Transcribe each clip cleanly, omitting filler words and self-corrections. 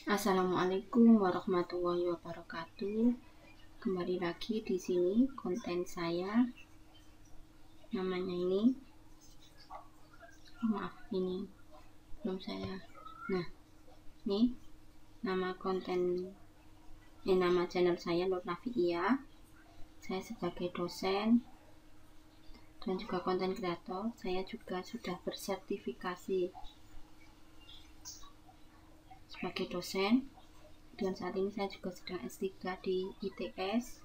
Assalamualaikum warahmatullahi wabarakatuh. Kembali lagi di sini konten saya. Namanya ini, maaf ini belum saya. Nah, ini nama nama channel saya Nur Nafia. Saya sebagai dosen dan juga konten kreator. Saya juga sudah bersertifikasi sebagai dosen. Dan saat ini saya juga sedang S3 di ITS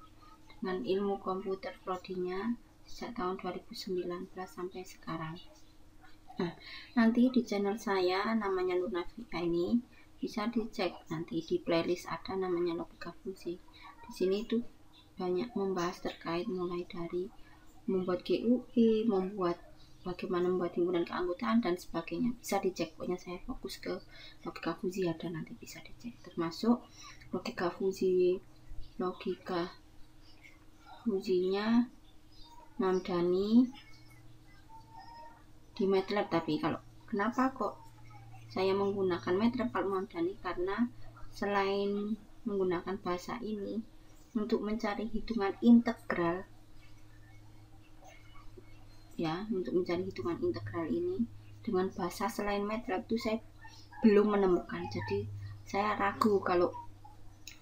dengan ilmu komputer prodinya sejak tahun 2019 sampai sekarang. Nah, nanti di channel saya namanya Nur Nafia ini bisa dicek, nanti di playlist ada namanya logika fungsi. Di sini tuh banyak membahas terkait mulai dari membuat GUI, bagaimana membuat himpunan keanggotaan dan sebagainya. Bisa dicek, pokoknya saya fokus ke logika fungsi, ada nanti bisa dicek, termasuk logika fusinya Mamdani di MATLAB. Tapi kalau kenapa kok saya menggunakan MATLAB kalau Mamdani, karena selain menggunakan bahasa ini untuk mencari hitungan integral ini dengan bahasa selain MATLAB itu saya belum menemukan. Jadi saya ragu kalau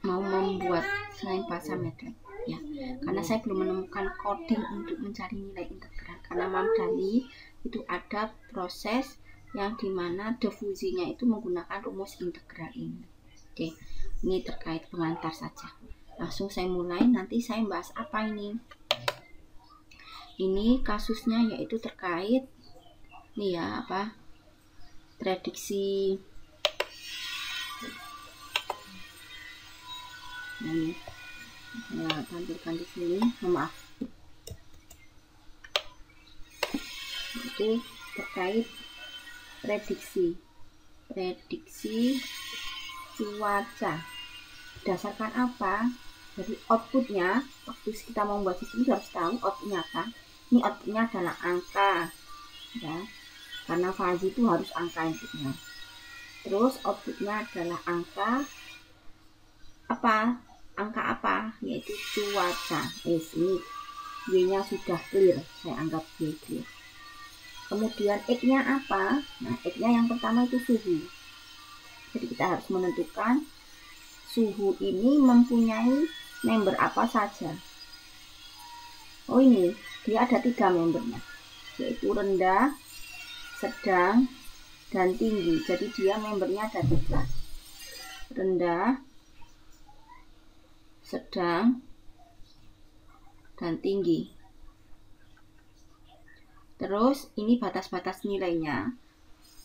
mau membuat selain bahasa MATLAB ya, karena saya belum menemukan coding untuk mencari nilai integral. Karena Mamdani itu ada proses yang dimana difusinya itu menggunakan rumus integral ini. Oke, ini terkait pengantar saja. Langsung saya mulai. Nanti saya bahas apa ini? Ini kasusnya yaitu terkait nih ya, prediksi. Nah, saya tampilkan di sini. Maaf. Itu terkait prediksi cuaca. Berdasarkan apa? Jadi outputnya, waktu kita mau membuat sistem itu harus tahu outputnya apa. Ini outputnya adalah angka ya, karena fuzzy itu harus angka inputnya. Terus outputnya adalah angka apa, yaitu cuaca. Ini Y nya sudah clear, saya anggap Y clear. Kemudian X nya apa? Nah, X nya yang pertama itu suhu. Jadi kita harus menentukan suhu ini mempunyai member apa saja. Oh, ini dia ada 3 membernya, yaitu rendah, sedang, dan tinggi. Jadi dia membernya ada 3, rendah, sedang, dan tinggi. Terus ini batas-batas nilainya,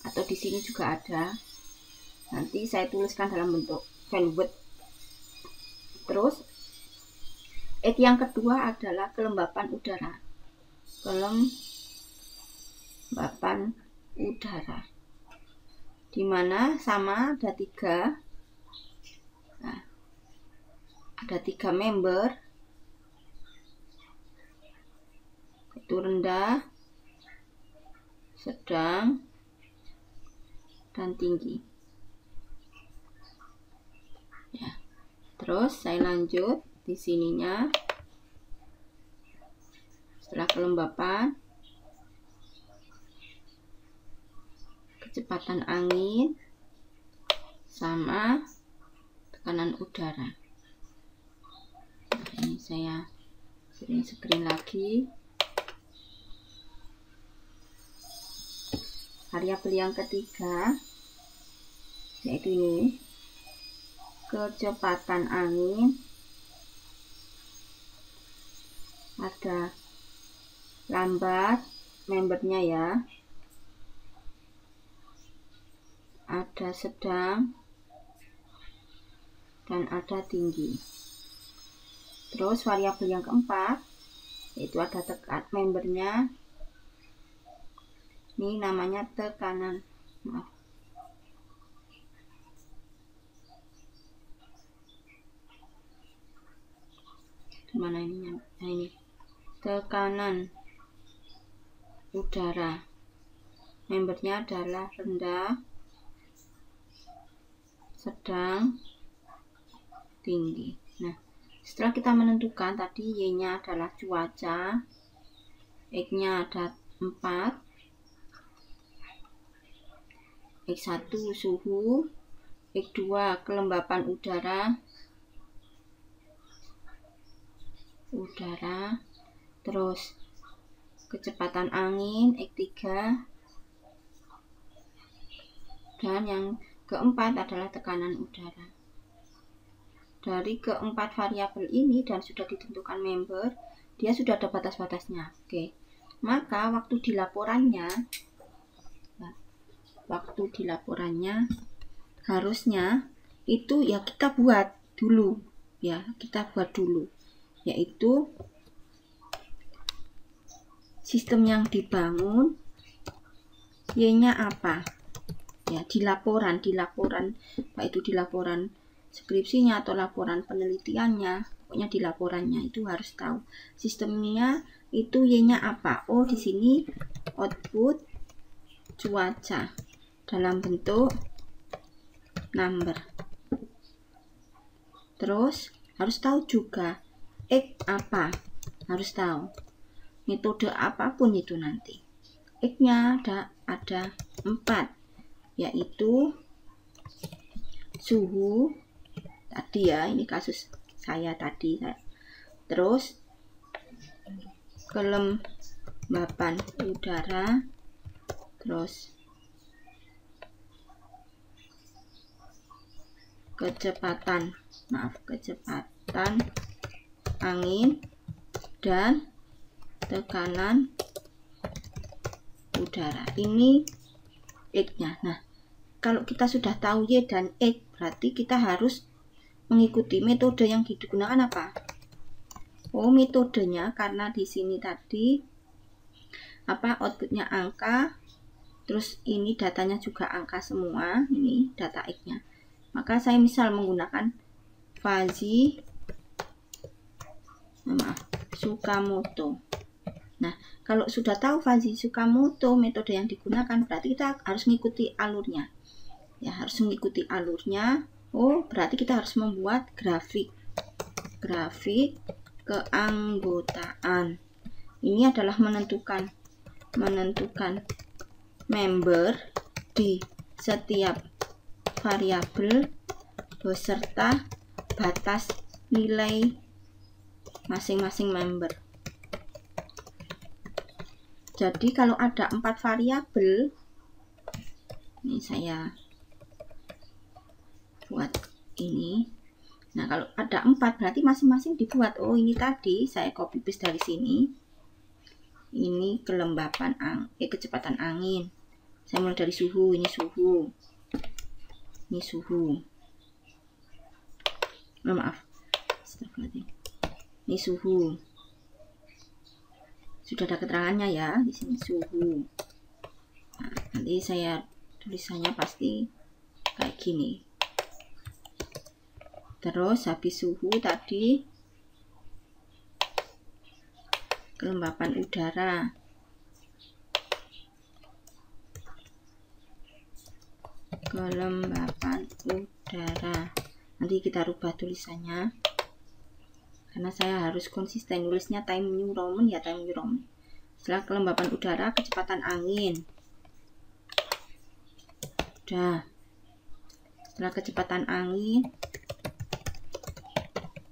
atau di sini juga ada. Nanti saya tuliskan dalam bentuk bandwidth. Terus X yang kedua adalah kelembapan udara. Dimana sama ada 3. Nah, ada 3 member, itu rendah, sedang, dan tinggi ya. Terus saya lanjut di sininya. Setelah kelembapan, kecepatan angin sama tekanan udara. Nah, ini saya screen lagi. Variabel yang ketiga yaitu ini, kecepatan angin. Ada lambat membernya ya, ada sedang, dan ada tinggi. Terus variabel yang keempat yaitu ada tekan membernya. Ini namanya tekanan. Maaf. Mana ini? Nah, ini tekanan udara. Membernya adalah rendah, sedang, tinggi. Nah, setelah kita menentukan tadi Y-nya adalah cuaca, X-nya ada 4, X1 suhu, X2 kelembapan udara, terus kecepatan angin, X3, dan yang keempat adalah tekanan udara. Dari keempat variabel ini dan sudah ditentukan member, dia sudah ada batas-batasnya. Oke, maka waktu di laporannya harusnya itu ya kita buat dulu, yaitu sistem yang dibangun, Y-nya apa? Ya, di laporan, baik itu di laporan skripsinya atau laporan penelitiannya, pokoknya di laporannya itu harus tahu sistemnya itu Y-nya apa. Oh, di sini output cuaca dalam bentuk number. Terus harus tahu juga X apa, harus tahu metode apapun itu nanti. X-nya ada 4, yaitu suhu tadi ya, ini kasus saya tadi. Terus kelembapan udara, terus kecepatan angin dan tekanan udara. Ini X-nya. Nah, kalau kita sudah tahu Y dan X, berarti kita harus mengikuti metode yang digunakan apa? Oh, metodenya karena di sini tadi outputnya angka, terus ini datanya juga angka semua, ini data X-nya. Maka saya misal menggunakan Fuzzy Tsukamoto. Nah, kalau sudah tahu Fuzzy Tsukamoto metode yang digunakan, berarti kita harus mengikuti alurnya. Ya, harus mengikuti alurnya. Oh, berarti kita harus membuat grafik keanggotaan. Ini adalah menentukan member di setiap variabel beserta batas nilai masing-masing member. Jadi kalau ada 4 variabel, ini saya buat ini. Nah, kalau ada 4 berarti masing-masing dibuat. Oh, ini tadi saya copy paste dari sini. Ini kelembapan kecepatan angin. Saya mulai dari suhu, ini suhu. Ini suhu. Oh, maaf. Ini suhu. Sudah ada keterangannya ya, di sini suhu. Nah, nanti saya tulisannya pasti kayak gini. Terus habis suhu tadi kelembapan udara. Nanti kita rubah tulisannya karena saya harus konsisten nulisnya Time New Roman. Setelah kelembapan udara, kecepatan angin. Udah. Setelah kecepatan angin,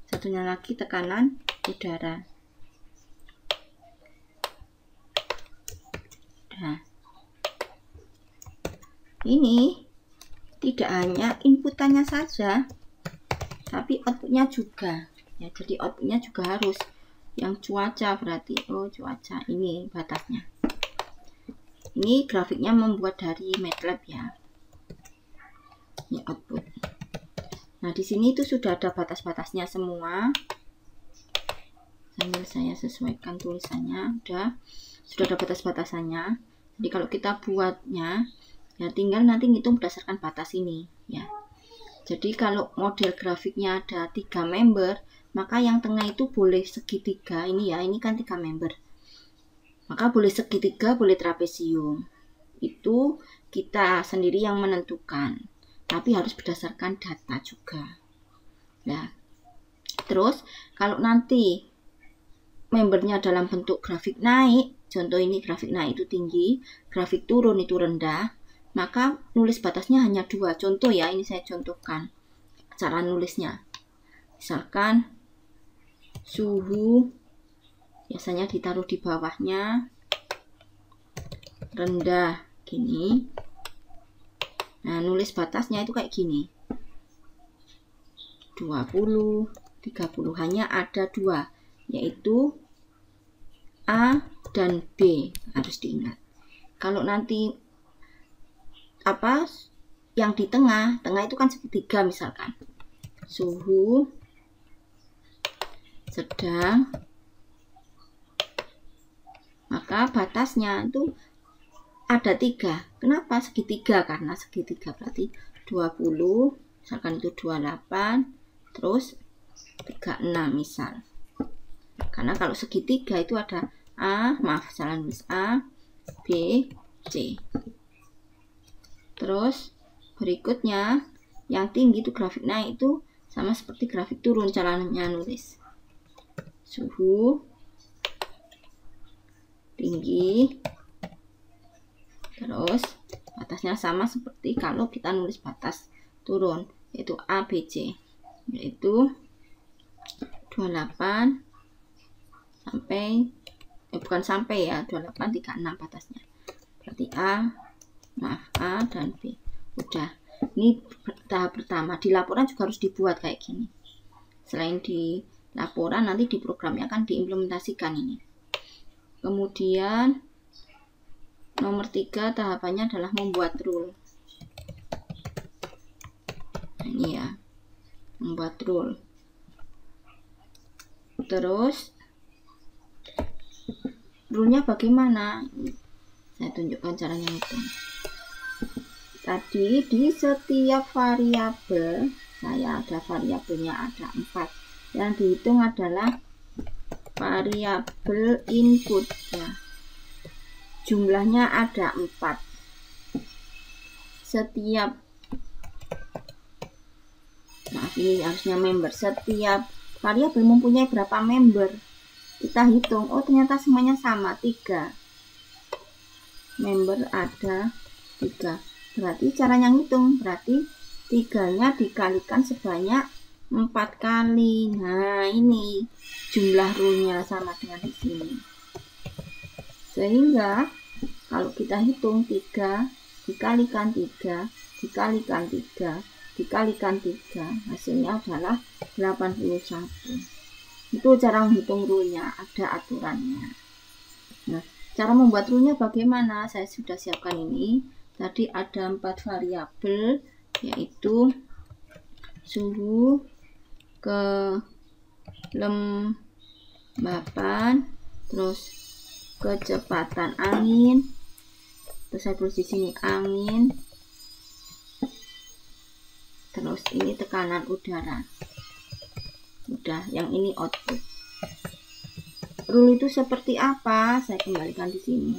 satunya lagi tekanan udara. Nah, ini tidak hanya inputannya saja, tapi outputnya juga. Ya, jadi outputnya juga harus yang cuaca, berarti oh cuaca ini batasnya. Ini grafiknya membuat dari MATLAB ya. Ini output. Nah, di sini itu sudah ada batas-batasnya semua. Sambil saya sesuaikan tulisannya, sudah ada batas-batasannya. Jadi kalau kita buatnya, ya tinggal nanti ngitung berdasarkan batas ini ya. Jadi kalau model grafiknya ada 3 member, maka yang tengah itu boleh segitiga. Ini ya, ini kan 3 member. Maka boleh segitiga, boleh trapesium. Itu kita sendiri yang menentukan. tapi harus berdasarkan data juga. Nah, terus kalau nanti membernya dalam bentuk grafik naik, contoh ini grafik naik itu tinggi, grafik turun itu rendah, maka nulis batasnya hanya 2. Contoh ya, ini saya contohkan cara nulisnya. Misalkan suhu biasanya ditaruh di bawahnya, rendah gini. Nah, nulis batasnya itu kayak gini, 20, 30, hanya ada 2, yaitu A dan B, harus diingat. Kalau nanti yang di tengah itu kan segitiga, misalkan suhu sedang, maka batasnya itu ada 3. Kenapa segitiga? Karena segitiga berarti 20, misalkan itu 28, terus 36 misal. Karena kalau segitiga itu ada salah nulis A, B, C. Terus berikutnya yang tinggi itu grafik naik itu sama seperti grafik turun caranya nulis. Suhu tinggi, terus batasnya sama seperti kalau kita nulis batas turun, yaitu A, B, C, yaitu 28 sampai bukan sampai ya, 28, 36 batasnya. Berarti A dan B. Udah. Ini tahap pertama. Di laporan juga harus dibuat kayak gini. Selain di laporan, nanti di programnya akan diimplementasikan ini. Kemudian nomor 3 tahapannya adalah membuat rule. Nah, ini ya, membuat rule. Terus rule-nya bagaimana? Saya tunjukkan caranya itu. Tadi di setiap variabel, saya ada variabelnya ada 4. Yang dihitung adalah variabel input ya. Jumlahnya ada 4. Setiap, maaf ini harusnya member, setiap variabel mempunyai berapa member. Kita hitung, oh ternyata semuanya sama, 3. Member ada 3. Berarti caranya ngitung, berarti 3-nya dikalikan sebanyak 4 kali. Nah, ini jumlah rule-nya sama dengan di sini. Sehingga kalau kita hitung 3 dikalikan 3 dikalikan 3 dikalikan 3, hasilnya adalah 81. Itu cara menghitung rule-nya, ada aturannya. Nah, cara membuat rule-nya bagaimana? Saya sudah siapkan ini. Tadi ada 4 variabel, yaitu suhu, kelembapan, terus kecepatan angin, terus saya tulis di sini angin, terus ini tekanan udara. Udah, yang ini output. Rule itu seperti apa? Saya kembalikan di sini.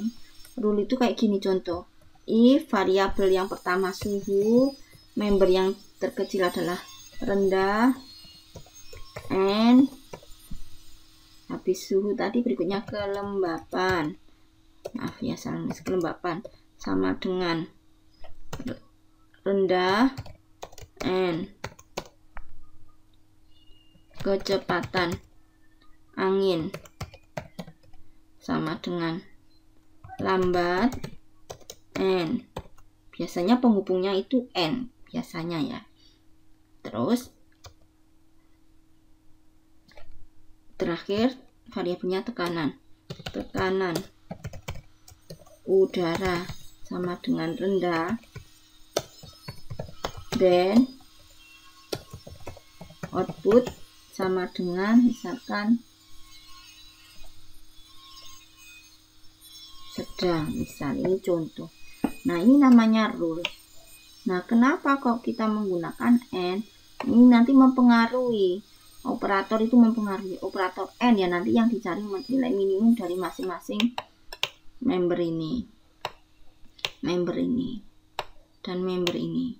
Rule itu kayak gini contoh. If variabel yang pertama suhu, member yang terkecil adalah rendah, and habis suhu tadi berikutnya kelembapan. Maaf ya, salah nulis, kelembapan sama dengan rendah, and kecepatan angin sama dengan lambat, n. Biasanya penghubungnya itu n, biasanya ya. Terus terakhir variabelnya tekanan. Tekanan udara sama dengan rendah, dan output sama dengan misalkan sedang, misal ini contoh. Nah, ini namanya rule. Nah, kenapa kok kita menggunakan n? Ini nanti mempengaruhi, operator itu mempengaruhi operator n ya, nanti yang dicari nilai minimum dari masing-masing member ini, dan member ini.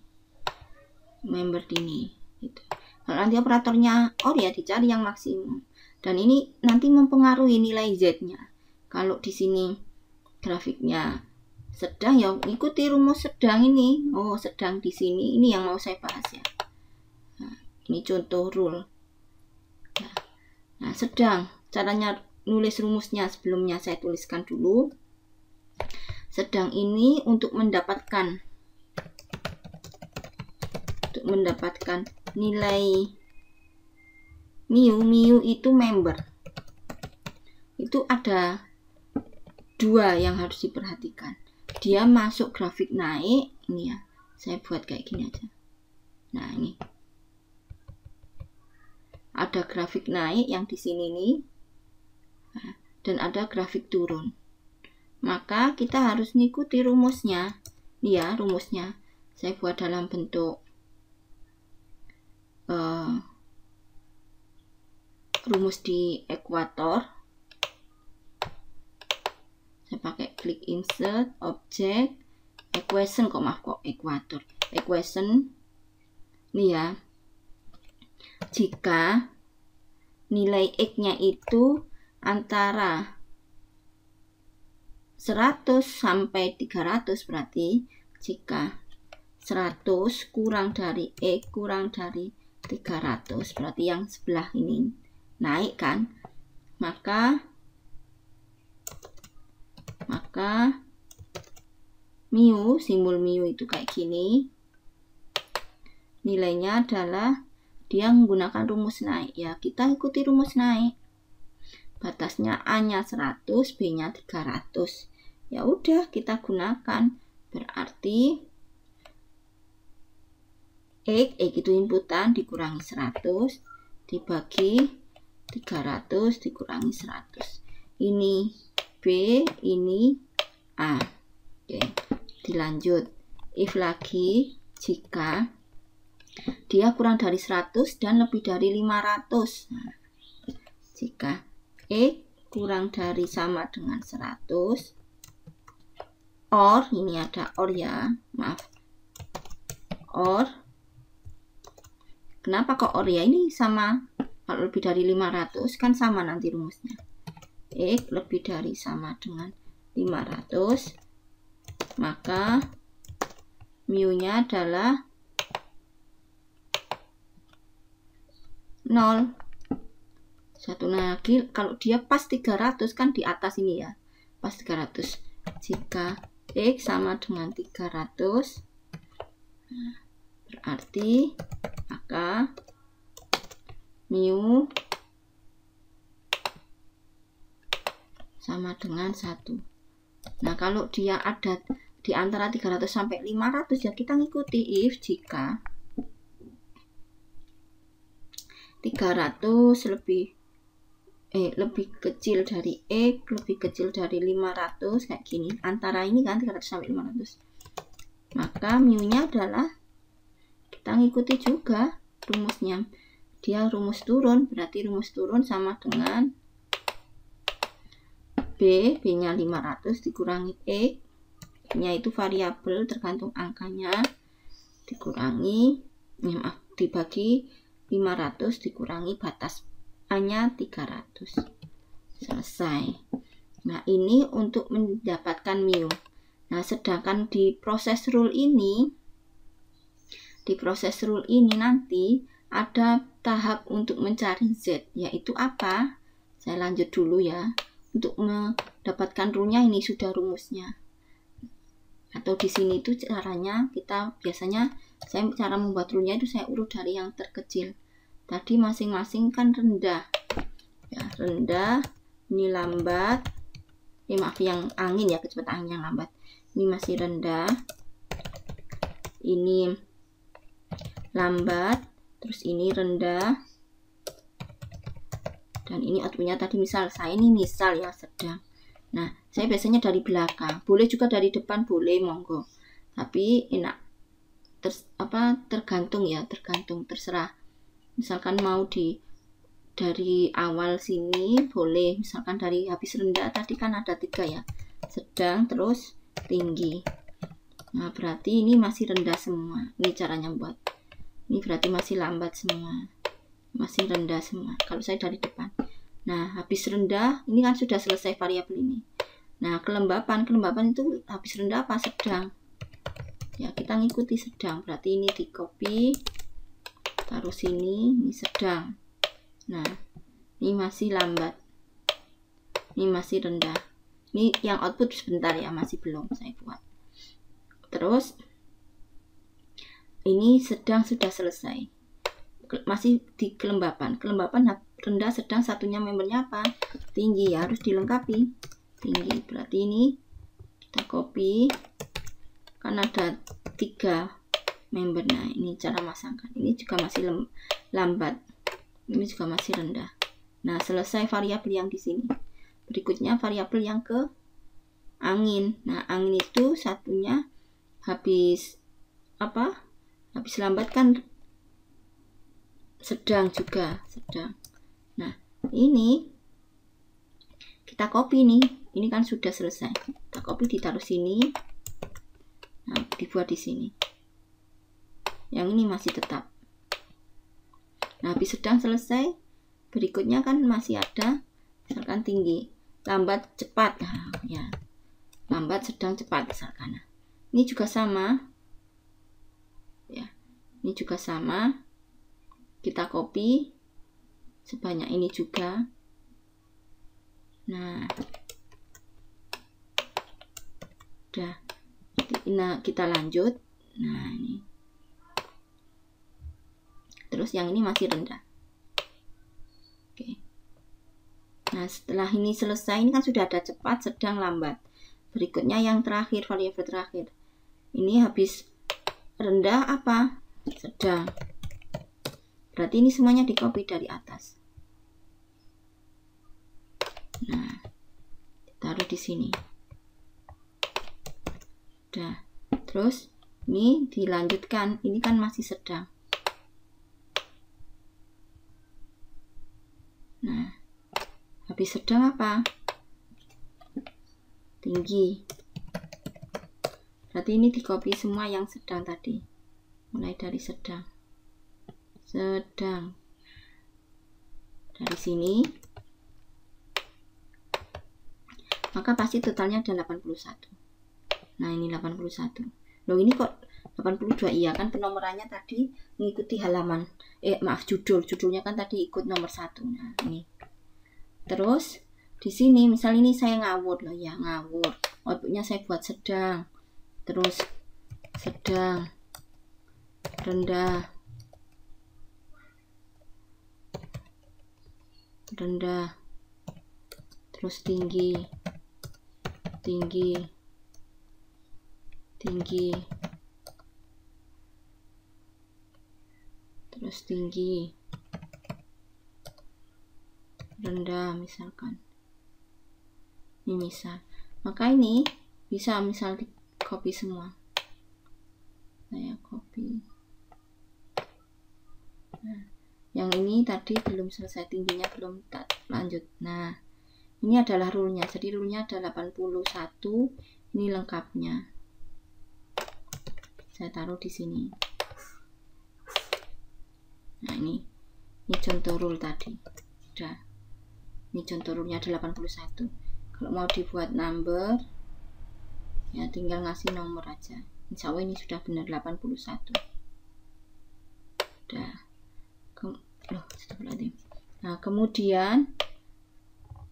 member ini gitu. Kalau nanti operatornya OR ya dicari yang maksimum, dan ini nanti mempengaruhi nilai Z-nya. Kalau di sini grafiknya sedang, ya ikuti rumus sedang ini. Oh, sedang di sini, ini yang mau saya bahas ya. Nah, ini contoh rule. Nah, sedang, caranya nulis rumusnya sebelumnya saya tuliskan dulu. Sedang ini untuk mendapatkan nilai mu itu member. Itu ada dua yang harus diperhatikan. Dia masuk grafik naik, ini ya. Saya buat kayak gini aja. Nah, ini. Ada grafik naik yang di sini nih. Nah, dan ada grafik turun. Maka kita harus ngikuti rumusnya. Ini ya rumusnya. Saya buat dalam bentuk rumus di ekuator. Saya pakai klik insert, object, equation, ekuator. Equation. Ini ya. Jika nilai X-nya itu antara 100 sampai 300, berarti jika 100 kurang dari X kurang dari 300, berarti yang sebelah ini naik kan, maka mu, simbol mu itu kayak gini, nilainya adalah dia menggunakan rumus naik ya. Kita ikuti rumus naik, batasnya A nya 100, B nya 300, ya udah kita gunakan. Berarti X itu inputan dikurangi 100 dibagi 300 dikurangi 100. Ini B, ini A. Oke, dilanjut. If lagi jika dia kurang dari 100 dan lebih dari 500. Nah, jika X kurang dari sama dengan 100, or, ini ada or ya, maaf, or. Kenapa kok or ya? Ini sama, kalau lebih dari 500 kan sama nanti rumusnya. X lebih dari sama dengan 500, maka mu-nya adalah 0. Satu lagi, kalau dia pas 300 kan di atas ini ya, pas 300. Jika X sama dengan 300, berarti maka mu sama dengan 1. Nah, kalau dia ada di antara 300 sampai 500 ya kita ngikuti if jika 300 lebih kecil dari X, lebih kecil dari 500, kayak gini, antara ini kan 300 sampai 500, maka mu-nya adalah, kita ngikuti juga rumusnya, dia rumus turun, berarti rumus turun sama dengan B nya 500 dikurangi X nya itu variabel tergantung angkanya, dikurangi, dibagi 500 dikurangi batas A nya 300. Selesai. Nah, ini untuk mendapatkan mu. Nah, sedangkan di proses rule ini nanti ada tahap untuk mencari Z, yaitu apa? Saya lanjut dulu ya. Untuk mendapatkan rule-nya ini sudah rumusnya. Atau di sini itu caranya kita biasanya cara membuat rule-nya itu saya urut dari yang terkecil. Tadi masing-masing kan rendah. Ya, rendah, ini lambat. Maaf yang angin ya, kecepatan angin yang lambat. Ini masih rendah. Ini lambat, terus ini rendah. Dan ini outputnya tadi misal saya ini misal ya sedang. Nah, saya biasanya dari belakang, boleh juga dari depan, boleh, monggo. Tapi enak tergantung ya, terserah. Misalkan mau dari awal sini boleh, misalkan dari habis rendah tadi kan ada 3 ya, sedang terus tinggi. Nah, berarti ini masih rendah semua. Ini caranya buat Ini berarti masih lambat semua, masih rendah semua kalau saya dari depan. Nah, habis rendah ini kan sudah selesai variabel ini. Nah, kelembapan itu habis rendah apa sedang? Ya, kita ngikuti sedang, berarti ini di copy, taruh sini, ini sedang. Nah, ini masih lambat, ini masih rendah. Ini yang output sebentar ya, masih belum saya buat. Terus ini sedang sudah selesai, masih di kelembapan rendah, sedang, satunya membernya apa? Tinggi, ya harus dilengkapi tinggi. Berarti ini kita copy, kan ada 3 member. Nah, ini cara masangkan, ini juga masih lambat, ini juga masih rendah. Nah, selesai variabel yang di sini. Berikutnya variabel yang ke angin. Nah, angin itu satunya habis apa? Habis lambat kan sedang juga, sedang. Nah, ini kita copy nih, ini kan sudah selesai. Kita copy, ditaruh sini. Nah, dibuat di sini. Yang ini masih tetap. Nah, habis sedang selesai, berikutnya kan masih ada misalkan tinggi, lambat, cepat. Nah, ya. Lambat, sedang, cepat misalkan. Nah, ini juga sama. Ya, ini juga sama. Kita copy sebanyak ini juga. Nah, udah. Nah, kita lanjut. Nah, ini. Terus yang ini masih rendah. Oke. Nah, setelah ini selesai, ini kan sudah ada cepat, sedang, lambat. Berikutnya yang terakhir, variabel terakhir. Ini habis rendah apa? Sedang. Berarti ini semuanya di copy dari atas. Nah, taruh di sini. Udah. Terus ini dilanjutkan. Ini kan masih sedang. Nah, habis sedang apa? Tinggi. Berarti ini di copy semua yang sedang tadi, mulai dari sedang, dari sini, maka pasti totalnya ada 81. Nah, ini 81. Loh, ini kok 82? Iya kan penomorannya tadi mengikuti halaman, judulnya kan tadi ikut nomor 1. Nah, ini. Terus di sini misal ini saya ngawur loh ya, ngawur. Outputnya saya buat sedang. Terus sedang, rendah, terus tinggi, terus tinggi, rendah misalkan. Ini misal. Maka ini bisa misal di copy semua. Saya copy. Nah, yang ini tadi belum selesai, tingginya belum lanjut. Nah, ini adalah rule-nya. Jadi rule-nya ada 81. Ini lengkapnya. Saya taruh di sini. Nah, ini contoh rule tadi. Sudah. Ini contoh rule-nya ada 81. Kalau mau dibuat number, ya tinggal ngasih nomor aja. Insya Allah ini sudah benar 81. Udah. Nah, kemudian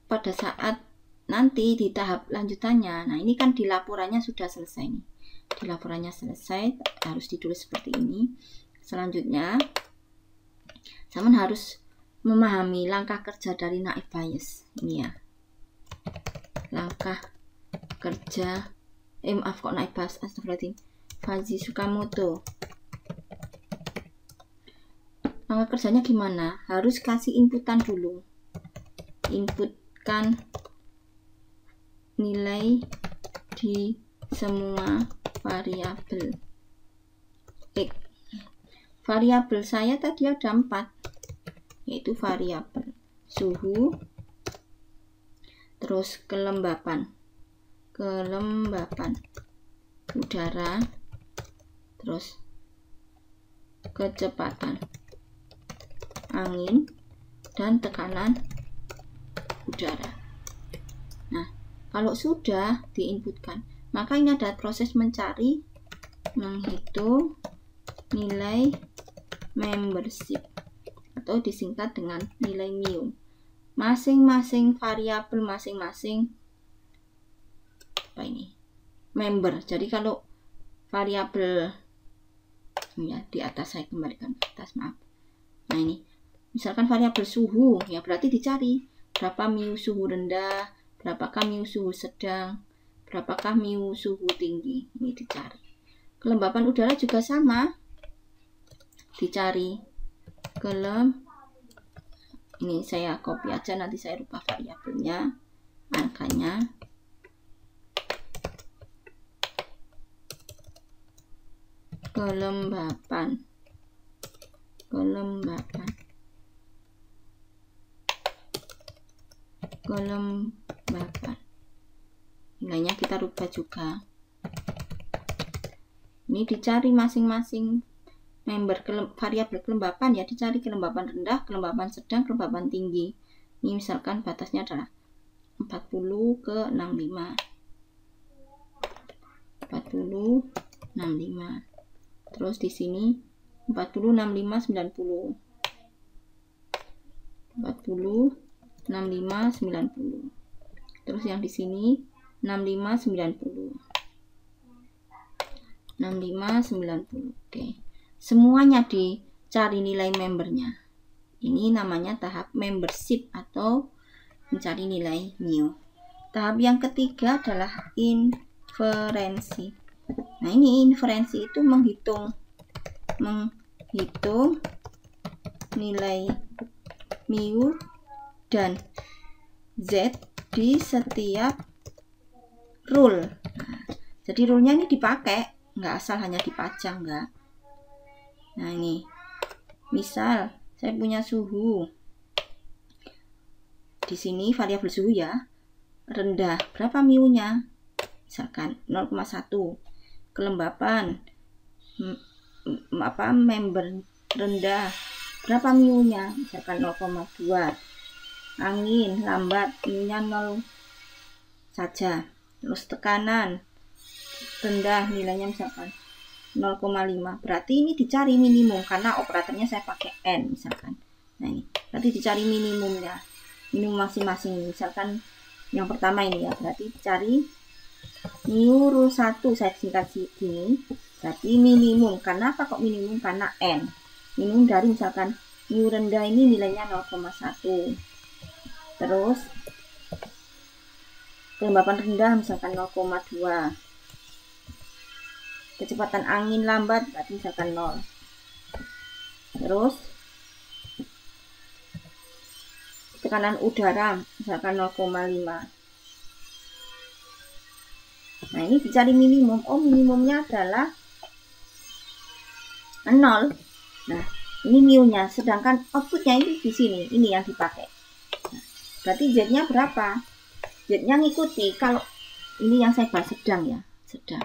pada saat nanti di tahap lanjutannya, nah ini kan di laporannya sudah selesai nih. Di laporannya selesai, harus ditulis seperti ini. Selanjutnya, Saman harus memahami langkah kerja dari Naive Bayes. Ini ya. Langkah kerja maaf kok Naive Bayes, astagfirullahaladzim, Faizi Sukamoto. Langkah kerjanya gimana? Harus kasih inputan dulu. Inputkan nilai di semua variabel. Variabel saya tadi ada 4, yaitu variabel suhu, terus kelembapan udara, terus kecepatan angin dan tekanan udara. Nah, kalau sudah diinputkan, maka ini ada proses mencari, menghitung nilai membership atau disingkat dengan nilai mu. Masing-masing variabel, masing-masing apa ini? Member. Jadi kalau variabel ya di atas, saya kembalikan ke atas, maaf. Nah ini, misalkan variabel suhu, ya berarti dicari berapa mu suhu rendah, berapakah mu suhu sedang, berapakah mu suhu tinggi, ini dicari. Kelembapan udara juga sama, dicari ini saya copy aja, nanti saya rubah variabelnya, angkanya. Kelembapan nilainya kita rubah juga. Ini dicari masing-masing member variabel kelembapan, ya dicari kelembapan rendah, kelembapan sedang, kelembapan tinggi. Ini misalkan batasnya adalah 40 ke 65. 40, 65. Terus di sini 40, 65, 90. 40, 65, 90. Terus yang di sini 65, 90. 65, 90. Oke. Semuanya dicari nilai membernya. Ini namanya tahap membership atau mencari nilai mu. Tahap yang ketiga adalah inferensi. Nah, ini inferensi itu menghitung nilai mu dan z di setiap rule. Nah, jadi rule-nya ini dipakai, nggak asal hanya dipajang, nggak. Nah ini, misal saya punya suhu. Di sini variabel suhu ya, rendah. Berapa mu-nya? Misalkan 0,1. Kelembapan member rendah. Berapa mu-nya? Misalkan 0,2. Angin lambat, mu-nya 0 saja. Terus tekanan rendah, nilainya misalkan 0,5. Berarti ini dicari minimum karena operatornya saya pakai n misalkan. Nah ini, berarti dicari minimumnya. Minimum masing-masing. Misalkan yang pertama ini ya, berarti dicari mu rule 1, saya singkat gini. Berarti minimum. Karena apa kok minimum? Karena n. Minimum dari misalkan mu rendah ini nilainya 0,1. Terus kelembapan rendah misalkan 0,2. Kecepatan angin lambat berarti misalkan 0. Terus tekanan udara misalkan 0,5. Nah ini dicari minimum. Oh, minimumnya adalah 0. Nah ini mu-nya, sedangkan outputnya ini di sini, ini yang dipakai. Nah, berarti z-nya berapa? Z-nya ngikuti, kalau ini yang saya bahas sedang ya, sedang.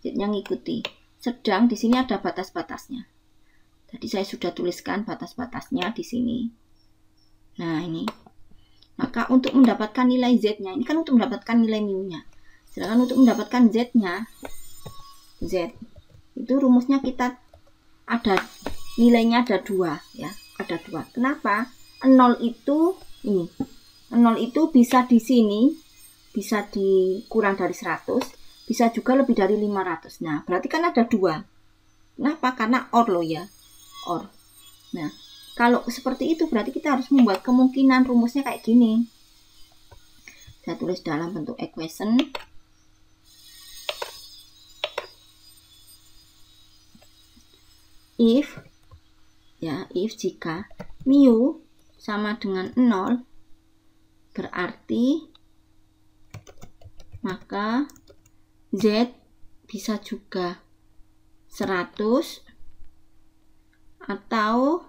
Z-nya ngikuti. Sedang di sini ada batas-batasnya. Jadi saya sudah tuliskan batas-batasnya di sini. Nah, ini. Maka untuk mendapatkan nilai Z-nya, ini kan untuk mendapatkan nilai mu-nya. Sedangkan untuk mendapatkan Z-nya, Z itu rumusnya kita ada nilainya ada 2 ya, ada 2. Kenapa? 0 itu ini. 0 itu bisa di sini, bisa dikurang dari 100. Bisa juga lebih dari 500. Nah, berarti kan ada 2. Kenapa? Karena OR loh ya. OR. Nah, kalau seperti itu berarti kita harus membuat kemungkinan rumusnya kayak gini. Saya tulis dalam bentuk equation. If jika mu sama dengan 0, berarti maka Z bisa juga 100 atau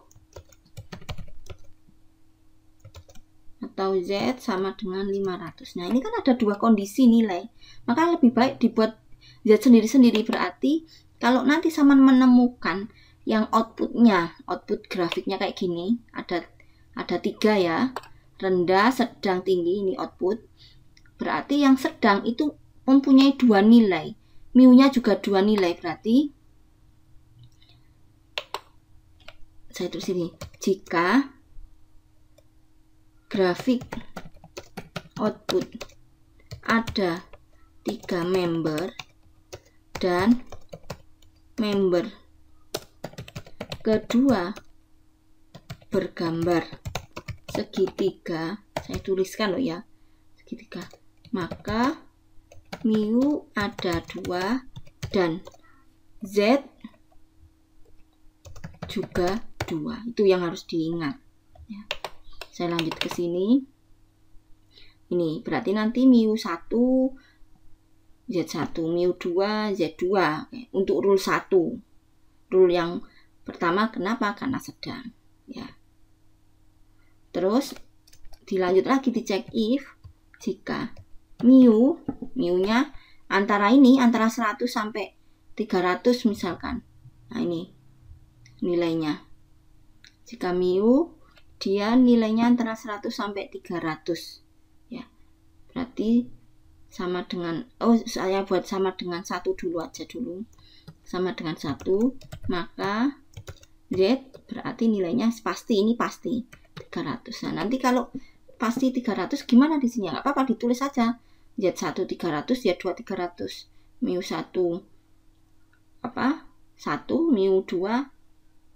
Z sama dengan 500. Nah, ini kan ada 2 kondisi nilai. Maka lebih baik dibuat Z sendiri-sendiri. Berarti kalau nanti sama menemukan yang output grafiknya kayak gini, ada 3 ya, rendah, sedang, tinggi. Ini output. Berarti yang sedang itu mempunyai 2 nilai, mu-nya juga 2 nilai. Berarti saya tulis ini, jika grafik output ada 3 member dan member kedua bergambar segitiga, saya tuliskan loh ya, segitiga, maka mu ada 2 dan z juga 2. Itu yang harus diingat ya. Saya lanjut ke sini. Ini berarti nanti mu 1 z1, mu 2 z2 untuk rule 1. Rule yang pertama kenapa? Karena sedang ya. Terus dilanjut lagi, dicek if jika mu-nya antara 100 sampai 300 misalkan. Nah, ini nilainya. Jika mu dia nilainya antara 100 sampai 300 ya. Berarti sama dengan, saya buat sama dengan 1 dulu aja dulu. Sama dengan 1, maka z berarti nilainya pasti, ini pasti 300. Nah, nanti kalau pasti 300 gimana di sini? Nggak apa-apa, ditulis saja z1 300, z2 300, mu 1 mu 2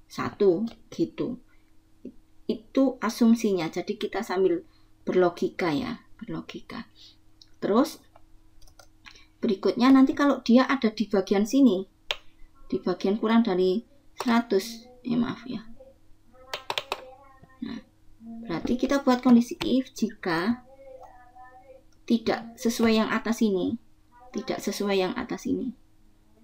1 gitu. Itu asumsinya. Jadi kita sambil berlogika ya, berlogika. Terus berikutnya nanti kalau dia ada di bagian sini, di bagian kurang dari 100, maaf ya. Nah, berarti kita buat kondisi if jika tidak sesuai yang atas ini, tidak sesuai yang atas ini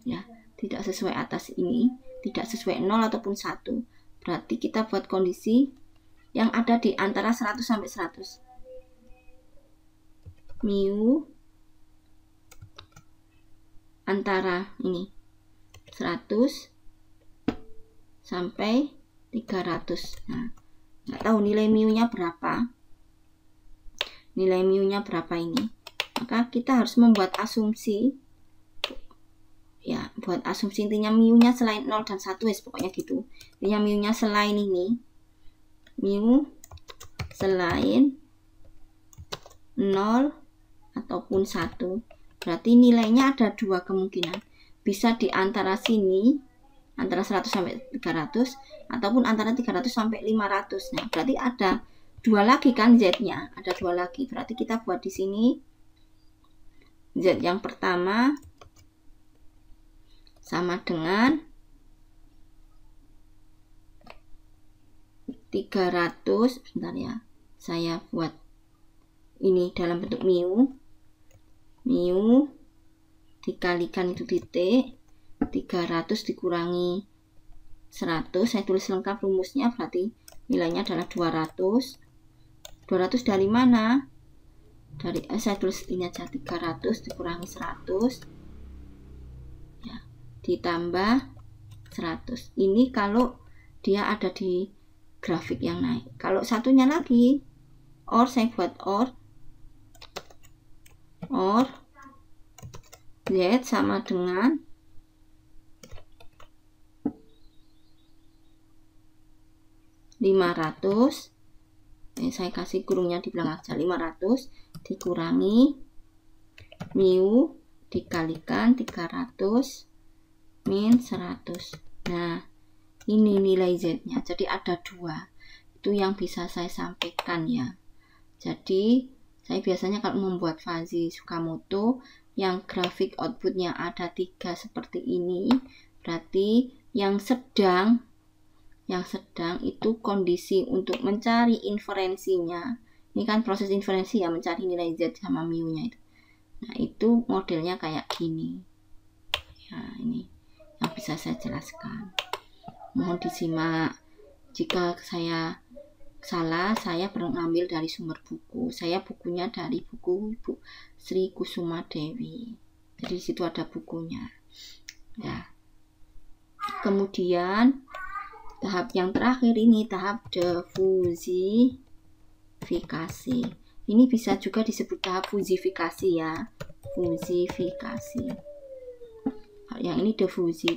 ya, tidak sesuai atas ini, tidak sesuai 0 ataupun 1. Berarti kita buat kondisi yang ada di antara 100 sampai 100. Mu antara ini 100 sampai 300. Nah, nggak tahu nilai mu-nya berapa. Nilai mu-nya berapa ini? Maka kita harus membuat asumsi ya, buat asumsi intinya mu-nya selain 0 dan 1 ya, pokoknya gitu. Intinya mu-nya selain ini, mu selain 0 ataupun 1, berarti nilainya ada 2 kemungkinan. Bisa di antara sini, antara 100 sampai 300, ataupun antara 300 sampai 500. Nah, berarti ada 2 lagi kan z-nya, ada 2 lagi. Berarti kita buat di sini z yang pertama sama dengan 300, sebentar ya, saya buat ini dalam bentuk mu dikalikan itu titik, 300 dikurangi 100, saya tulis lengkap rumusnya, berarti nilainya adalah 200. 200 dari mana? Dari saya tulis ini aja, 300 dikurangi 100 ya, ditambah 100. Ini kalau dia ada di grafik yang naik. Kalau satunya lagi saya buat z sama dengan 500. Saya kasih kurungnya di belakang aja, 500 dikurangi mu dikalikan 300 min 100. Nah, ini nilai z-nya. Jadi ada 2. Itu yang bisa saya sampaikan ya. Jadi saya biasanya kalau membuat Fuzzy Tsukamoto yang grafik outputnya ada 3 seperti ini, berarti yang sedang itu kondisi untuk mencari inferensinya. Ini kan proses inferensi ya, mencari nilai z sama mu-nya itu. Nah, itu modelnya kayak gini. Ya, ini yang bisa saya jelaskan. Mohon disimak. Jika saya salah, saya mengambil dari sumber buku. Saya bukunya dari buku Ibu Sri Kusuma Dewi. Jadi di situ ada bukunya. Ya. Kemudian tahap yang terakhir ini tahap diffusifikasi. Ini bisa juga disebut tahap fusifikasi ya, fusifikasi. Yang ini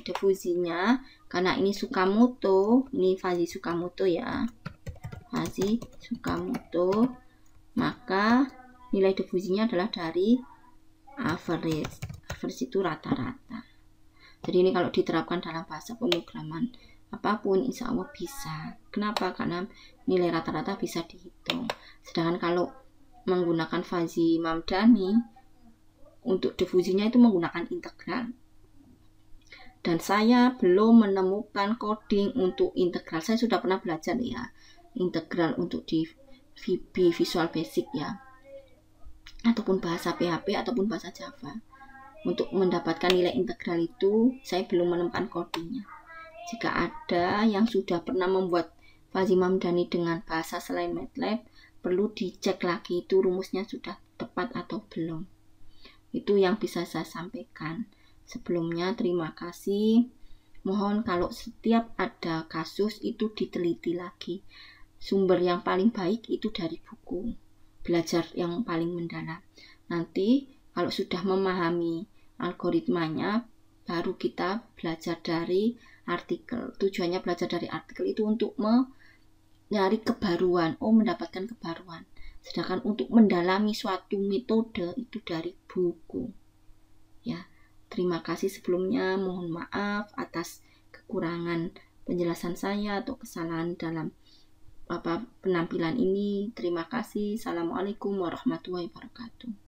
diffusinya karena ini Tsukamoto, ini fasi Tsukamoto ya, fasi Tsukamoto, maka nilai diffusinya adalah dari average itu rata-rata. Jadi ini kalau diterapkan dalam bahasa pemrograman apapun insya Allah bisa. Kenapa? Karena nilai rata-rata bisa dihitung. Sedangkan kalau menggunakan fasi Mamdani, untuk diffusinya itu menggunakan integral. Dan saya belum menemukan coding untuk integral. Saya sudah pernah belajar ya, integral untuk di VB, Visual Basic ya, ataupun bahasa PHP ataupun bahasa Java. Untuk mendapatkan nilai integral itu saya belum menemukan codingnya. Jika ada yang sudah pernah membuat fasi Mamdani dengan bahasa selain MATLAB, perlu dicek lagi itu rumusnya sudah tepat atau belum. Itu yang bisa saya sampaikan. Sebelumnya terima kasih. Mohon kalau setiap ada kasus itu diteliti lagi. Sumber yang paling baik itu dari buku. Belajar yang paling mendalam. Nanti kalau sudah memahami algoritmanya, baru kita belajar dari artikel. Tujuannya belajar dari artikel itu untuk mencari kebaruan, mendapatkan kebaruan. Sedangkan untuk mendalami suatu metode itu dari buku. Ya. Terima kasih sebelumnya, mohon maaf atas kekurangan penjelasan saya atau kesalahan dalam penampilan ini. Terima kasih. Assalamualaikum warahmatullahi wabarakatuh.